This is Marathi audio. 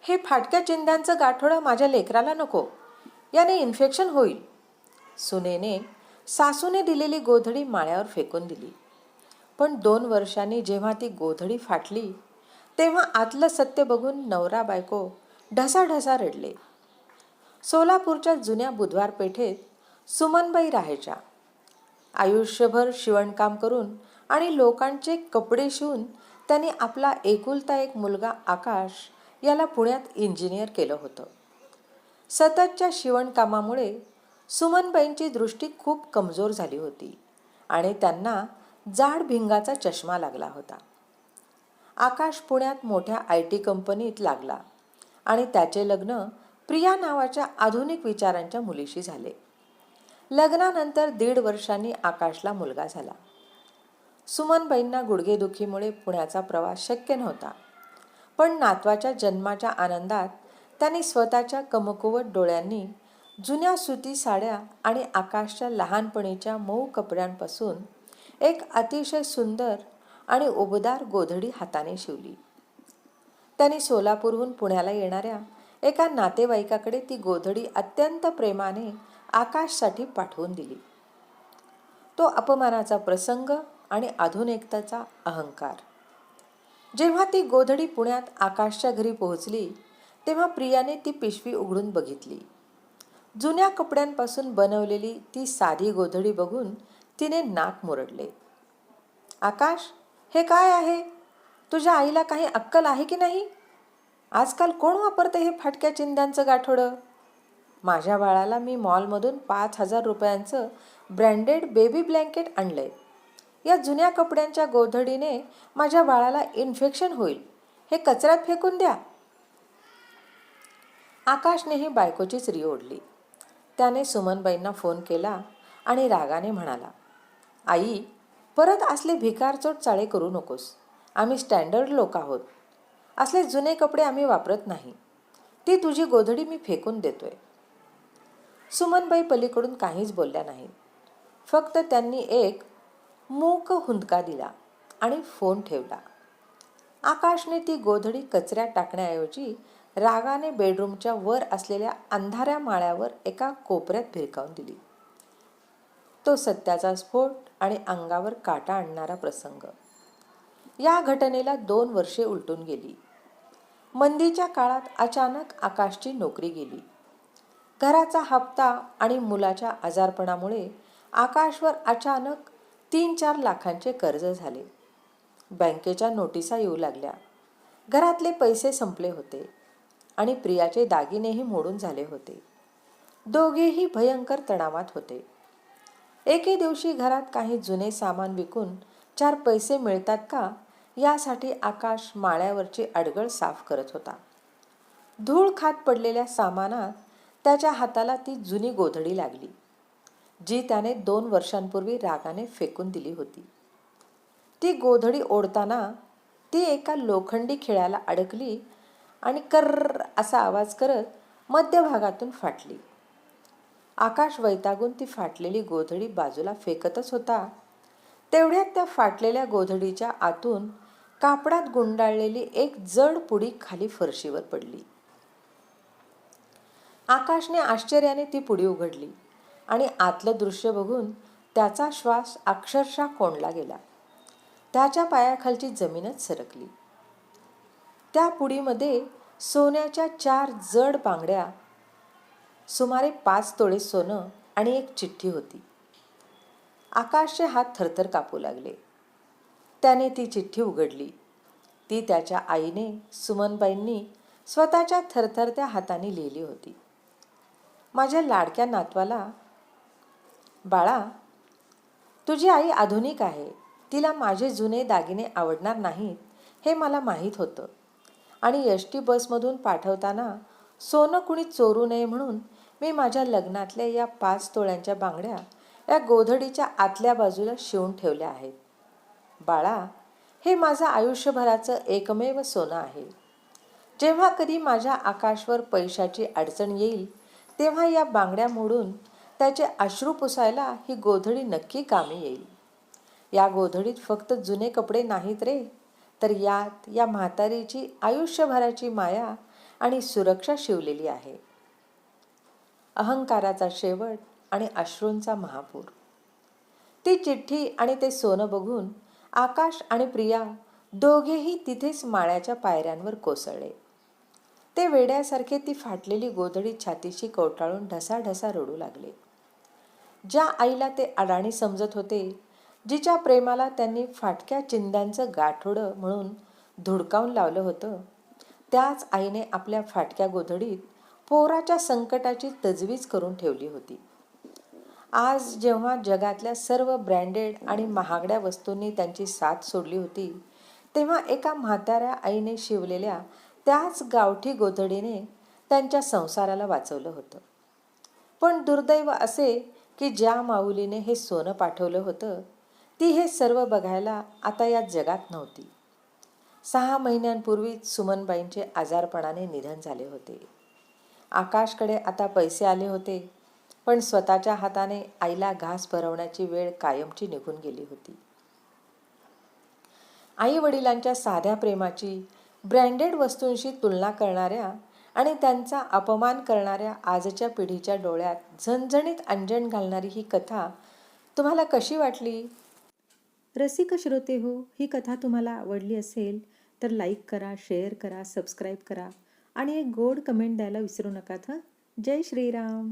हे फाटक्या चिंध्यांचं गाठोडं माझ्या लेकराला नको, याने इन्फेक्शन होईल. सुनेने सासूने दिलेली गोधडी माळ्यावर फेकून दिली. पण 2 वर्षांनी जेव्हा ती गोधडी फाटली तेव्हा आतलं सत्य बघून नवरा बायको ढसाढसा रडले. सोलापूरच्या जुन्या बुधवार पेठेत सुमनबाई राहायच्या. आयुष्यभर शिवणकाम करून आणि लोकांचे कपडे शिवून त्यांनी आपला एकुलता एक मुलगा आकाश याला पुण्यात इंजिनियर केलं होतं. सततच्या शिवणकामामुळे सुमनबाईंची दृष्टी खूप कमजोर झाली होती आणि त्यांना जाड भिंगाचा चष्मा लागला होता. आकाश पुण्यात मोठ्या IT कंपनीत लागला आणि त्याचे लग्न प्रिया नावाच्या आधुनिक विचारांच्या मुलीशी झाले. लग्नानंतर 1.5 वर्षांनी आकाशला मुलगा झाला. सुमनबाईंना गुडघेदुखीमुळे पुण्याचा प्रवास शक्य नव्हता. पण नातवाच्या जन्माच्या आनंदात त्यांनी स्वतःच्या कमकुवत डोळ्यांनी जुन्या सुती साड्या आणि आकाशच्या लहानपणीच्या मऊ कपड्यांपासून एक अतिशय सुंदर आणि उबदार गोधडी हाताने शिवली. त्यांनी सोलापूरहून पुण्याला येणाऱ्या एका नातेवाईकाकडे ती गोधडी अत्यंत प्रेमाने आकाशसाठी पाठवून दिली. तो अपमानाचा प्रसंग आणि आधुनिकतेचा अहंकार. जेव्हा ती गोधडी पुण्यात आकाशच्या घरी पोहोचली तेव्हा प्रियाने ती पिशवी उघडून बघितली. जुन्या कपड्यांपासून बनवलेली ती साधी गोधडी बघून तिने नाक मुरडले. आकाश, हे काय आहे? तुझ्या आईला काही अक्कल आहे की नाही? आजकाल कोण वापरते हे फाटक्या चिंध्यांचं गाठोडं? माझ्या बाळाला मी मॉलमधून 5,000 रुपयांचं ब्रँडेड बेबी ब्लँकेट आणलंय. या जुन्या कपड्यांच्या गोधडीने माझ्या बाळाला इन्फेक्शन होईल. हे कचऱ्यात फेकून द्या. आकाशनेही बायकोचीच री ओढली. त्याने सुमनबाईंना फोन केला आणि रागाने म्हणाला, आई, परत असले भिकारचोट चाळे करू नकोस. आम्ही स्टँडर्ड लोक आहोत. असले जुने कपडे आम्ही वापरत नाही. ती तुझी गोधडी मी फेकून देतोय. सुमनबाई पलीकडून काहीच बोलल्या नाहीत. फक्त त्यांनी एक मूक हुंदका दिला आणि फोन ठेवला. आकाशने ती गोधडी कचऱ्यात टाकण्याऐवजी रागाने बेडरूमच्या वर असलेल्या अंधाऱ्या माळ्यावर एका कोपऱ्यात भिरकावून दिली. तो सत्याचा स्फोट आणि अंगावर काटा आणणारा प्रसंग. या घटनेला 2 वर्षे उलटून गेली. मंदीच्या काळात अचानक आकाशची नोकरी गेली. घराचा हप्ता आणि मुलाच्या आजारपणामुळे आकाशवर अचानक 3-4 लाखांचे कर्ज झाले. बँकेच्या नोटिसा येऊ लागल्या. घरातले पैसे संपले होते आणि प्रियाचे दागिनेही मोडून झाले होते. दोघेही भयंकर तणावात होते. एके दिवशी घरात काही जुने सामान विकून 4 पैसे मिळतात का यासाठी आकाश माळ्यावरची अडगळ साफ करत होता. धूळ खात पडलेल्या सामानात त्याच्या हाताला ती जुनी गोधडी लागली, जी त्याने 2 वर्षांपूर्वी रागाने फेकून दिली होती. ती गोधडी ओढताना ती एका लोखंडी खिळ्याला अडकली आणि कर्र असा आवाज करत मध्यभागातून फाटली. आकाश वैतागून ती फाटलेली गोधडी बाजूला फेकतच होता. तेवढ्यात त्या फाटलेल्या गोधडीच्या आतून कापडात गुंडाळलेली एक जड पुडी खाली फरशीवर पडली. आकाशने आश्चर्याने ती पुडी उघडली आणि आतलं दृश्य बघून त्याचा श्वास अक्षरशः कोंडला गेला. त्याच्या पायाखालची जमीनच सरकली. त्या पुडीमध्ये सोन्याच्या 4 जड बांगड्या, सुमारे 5 तोळे सोनं आणि एक चिठ्ठी होती. आकाशचे हात थरथर कापू लागले. त्याने ती चिठ्ठी उघडली. ती त्याच्या आईने, सुमनबाईंनी स्वतःच्या थरथरत्या हाताने लिहिली होती. माझ्या लाडक्या नातवाला, बाळा, तुझी आई आधुनिक आहे. तिला माझे जुने दागिने आवडणार नाहीत हे मला माहीत होतं आणि SD बसमधून पाठवताना सोनं कुणी चोरू नये म्हणून मी माझ्या लग्नातल्या या 5 तोळ्यांच्या बांगड्या या गोधडीच्या आतल्या बाजूला शिवून ठेवल्या आहेत. बाळा, हे माझं आयुष्यभराचं एकमेव सोनं आहे. जेव्हा कधी माझ्या आकाशवर पैशाची अडचण येईल तेव्हा या बांगड्या मोडून त्याचे अश्रू पुसायला ही गोधडी नक्की कामी येईल. या गोधडीत फक्त जुने कपडे नाहीत रे, तर यात या म्हातारीची आयुष्यभराची माया आणि सुरक्षा शिवलेली आहे. अहंकाराचा शेवट आणि अश्रूंचा महापूर. ती चिठ्ठी आणि ते सोनं बघून आकाश आणि प्रिया दोघेही तिथेच माळ्याच्या पायऱ्यांवर कोसळले. ते वेड्यासारखे ती फाटलेली गोधडी छातीशी कवटाळून ढसाढसा रडू लागले. ज्या आईला ते अडाणी समजत होते, जिच्या प्रेमाला त्यांनी फाटक्या चिंध्यांचं गाठोडं म्हणून धुडकावून लावलं होतं, त्याच आईने आपल्या फाटक्या गोधडीत पोराच्या संकटाची तजवीज करून ठेवली होती. आज जेव्हा जगातल्या सर्व ब्रँडेड आणि महागड्या वस्तूंनी त्यांची साथ सोडली होती, तेव्हा एका म्हाताऱ्या आईने शिवलेल्या त्याच गावठी गोधडीने त्यांच्या संसाराला वाचवलं होतं. पण दुर्दैव असे की ज्या माऊलीने हे सोनं पाठवलं होतं, ती हे सर्व बघायला आता या जगात नव्हती. 6 महिन्यांपूर्वीच सुमनबाईंचे आजारपणाने निधन झाले होते. आकाशकडे आता पैसे आले होते, पण स्वतःच्या हाताने आईला घास भरवण्याची वेळ कायमची निघून गेली होती. आई वडिलांच्या साध्या प्रेमाची ब्रँडेड वस्तूंशी तुलना करणाऱ्या आणि त्यांचा अपमान करणाऱ्या आजच्या पिढीच्या डोळ्यात झणझणीत अंजन घालणारी ही कथा तुम्हाला कशी वाटली? रसिक श्रोते हो, ही कथा तुम्हाला आवडली असेल तर लाईक करा, शेअर करा, सबस्क्राईब करा आणि एक गोड कमेंट द्यायला विसरू नका. जय श्रीराम.